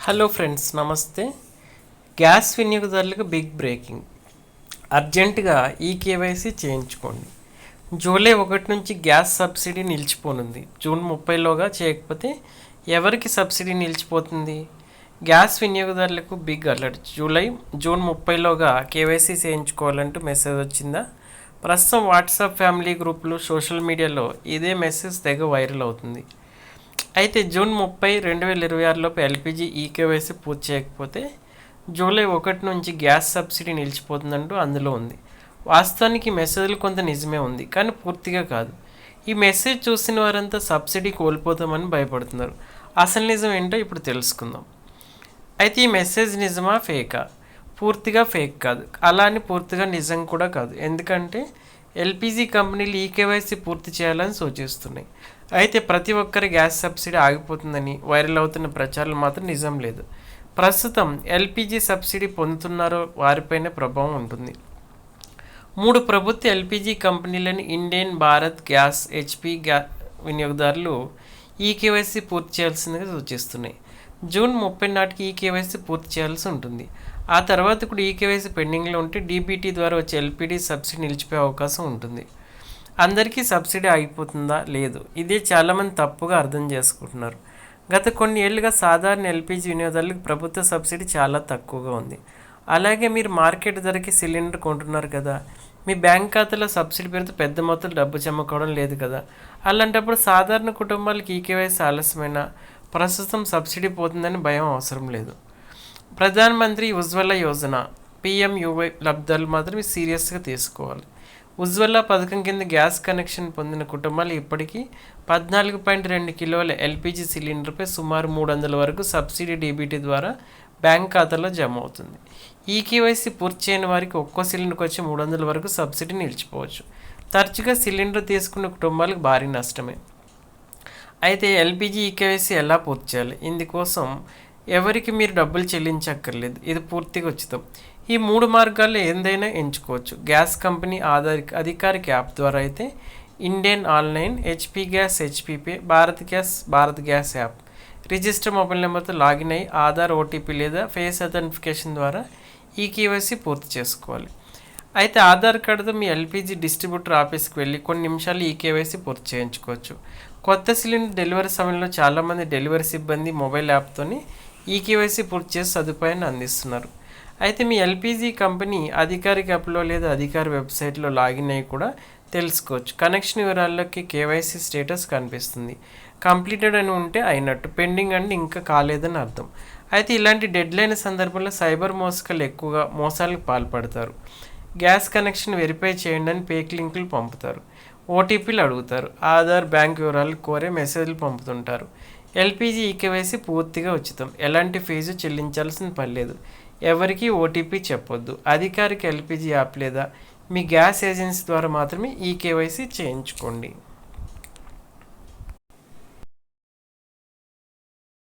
Hello friends, నమస్తే. Gas వినియోగదారులకు big breaking. అర్జెంటుగా కేవైసీ చేయించుకోండి. జూలై 1 నుంచి గ్యాస్ సబ్సిడీ నిలిచిపోనుంది. జూన్ 30లోగా చేయకపోతే ఎవరికి సబ్సిడీ నిలిచిపోతుంది? గ్యాస్ వినియోగదారులకు బిగ్ అలర్ట్. జూన్ 30లోగా కేవైసీ చేయించుకోవాలంటూ మెసేజ్ వచ్చిందా? ప్రస్తుతం వాట్సాప్ ఫ్యామిలీ గ్రూపులు, సోషల్ మీడియాలో ఇదే మెసేజ్ తెగ వైరల్ అవుతుంది. అయితే జూన్ 30, 2026లోపు ఎల్పిజి కేవైసీ పూర్తి చేయకపోతే జూలై 1 నుంచి గ్యాస్ సబ్సిడీ నిలిచిపోతుందంటూ అందులో ఉంది. వాస్తవానికి ఈ మెసేజ్లు కొంత నిజమే ఉంది, కానీ పూర్తిగా కాదు. ఈ మెసేజ్ చూసిన వారంతా సబ్సిడీ కోల్పోతామని భయపడుతున్నారు. అసలు నిజం ఏంటో ఇప్పుడు తెలుసుకుందాం. అయితే ఈ మెసేజ్ నిజమా, ఫేకా? పూర్తిగా ఫేక్ కాదు, అలా అని పూర్తిగా నిజం కూడా కాదు. ఎందుకంటే ఎల్పిజి కంపెనీలు కేవైసీ పూర్తి చేయాలని సూచిస్తున్నాయి. అయితే ప్రతి ఒక్కరి గ్యాస్ సబ్సిడీ ఆగిపోతుందని వైరల్ అవుతున్న ప్రచారాలు మాత్రం నిజం లేదు. ప్రస్తుతం ఎల్పిజి సబ్సిడీ పొందుతున్నారో వారిపైనే ప్రభావం ఉంటుంది. 3 ప్రభుత్వ ఎల్పిజి కంపెనీలని ఇండియన్, భారత్ గ్యాస్, హెచ్పి వినియోగదారులు కేవైసీ పూర్తి చేయాల్సిందిగా సూచిస్తున్నాయి. జూన్ 30 నాటికి కేవైసీ పూర్తి చేయాల్సి ఉంటుంది. ఆ తర్వాత కూడా కేవైసీ పెండింగ్లో ఉంటే డీబీటీ ద్వారా వచ్చే ఎల్పిజి సబ్సిడీ నిలిచిపోయే అవకాశం ఉంటుంది. అందరికీ సబ్సిడీ ఆగిపోతుందా? లేదు. ఇదే చాలామంది తప్పుగా అర్థం చేసుకుంటున్నారు. గత కొన్ని ఏళ్లుగా సాధారణ ఎల్పిజి వినియోగదారులకు ప్రభుత్వ సబ్సిడీ చాలా తక్కువగా ఉంది. అలాగే మీరు మార్కెట్ ధరకి సిలిండర్ కొంటున్నారు కదా, మీ బ్యాంక్ ఖాతాలో సబ్సిడీ పేరుతో పెద్ద మొత్తంలో డబ్బు జమ కావడం లేదు కదా. అలాంటప్పుడు సాధారణ కుటుంబాలకు కేవైసీ ఆలస్యమైన ప్రస్తుతం సబ్సిడీ పోతుందని భయం అవసరం లేదు. ప్రధానమంత్రి ఉజ్వల యోజన PMUY లబ్ధాలు మాత్రం సీరియస్గా తీసుకోవాలి. ఉజ్వల పథకం కింద గ్యాస్ కనెక్షన్ పొందిన కుటుంబాలు ఇప్పటికీ 14.2 కిలోల ఎల్పిజి సిలిండర్పై సుమారు 300 వరకు సబ్సిడీ డీబీటీ ద్వారా బ్యాంక్ ఖాతాలో జమ అవుతుంది. కేవైసీ పూర్తి చేయని వారికి ఒక్కో సిలిండర్కి వచ్చి 300 వరకు సబ్సిడీ నిలిచిపోవచ్చు. తరచుగా సిలిండర్ తీసుకున్న కుటుంబాలకు భారీ నష్టమే. అయితే ఎల్పిజి కేవైసీ ఎలా పూర్తి చేయాలి? ఇందుకోసం ఎవరికి మీరు డబ్బులు చెల్లించక్కర్లేదు. ఇది పూర్తిగా ఉచితం. ఈ 3 మార్గాల్లో ఏదైనా ఎంచుకోవచ్చు. గ్యాస్ కంపెనీ అధికారిక యాప్ ద్వారా అయితే Indian online, HP gas, HP Pay, Bharat gas app. Register mobile నెంబర్తో లాగిన్ అయ్యి ఆధార్, ఓటీపీ లేదా ఫేస్ అథెంటిఫికేషన్ ద్వారా కేవైసీ పూర్తి చేసుకోవాలి. అయితే ఆధార్ కార్డుతో మీ ఎల్పిజి డిస్ట్రిబ్యూటర్ ఆఫీస్కి వెళ్ళి కొన్ని నిమిషాలు కేవైసీ పూర్తి చేయించుకోవచ్చు. కొత్త సిలిండర్ డెలివరీ సమయంలో చాలామంది డెలివరీ సిబ్బంది మొబైల్ యాప్తోని కేవైసీ పూర్తి చేసి సదుపాయాన్ని అందిస్తున్నారు. అయితే మీ ఎల్పిజి కంపెనీ అధికారిక యాప్లో లేదా అధికార వెబ్సైట్లో లాగిన్ అయ్యి కూడా తెలుసుకోవచ్చు. కనెక్షన్ వివరాల్లోకి కేవైసీ స్టేటస్ కనిపిస్తుంది. కంప్లీటెడ్ అని ఉంటే అయినట్టు, పెండింగ్ అంటే ఇంకా కాలేదని అర్థం. అయితే ఇలాంటి డెడ్లైన్ సందర్భంలో సైబర్ మోసగాళ్ళు ఎక్కువగా మోసాలకు పాల్పడతారు. గ్యాస్ కనెక్షన్ వెరిఫై చేయండి అని ఫేక్ లింకులు పంపుతారు, ఓటీపీలు అడుగుతారు, ఆధార్, బ్యాంక్ వివరాలు కోరే మెసేజ్లు పంపుతుంటారు. ఎల్పిజి కేవైసీ పూర్తిగా ఉచితం. ఎలాంటి ఫీజు చెల్లించాల్సిన పని లేదు. ఎవరికి ఓటీపీ చెప్పొద్దు. అధికారిక ఎల్పిజి యాప్ లేదా మీ గ్యాస్ ఏజెన్సీ ద్వారా మాత్రమే కేవైసీ చేయించుకోండి.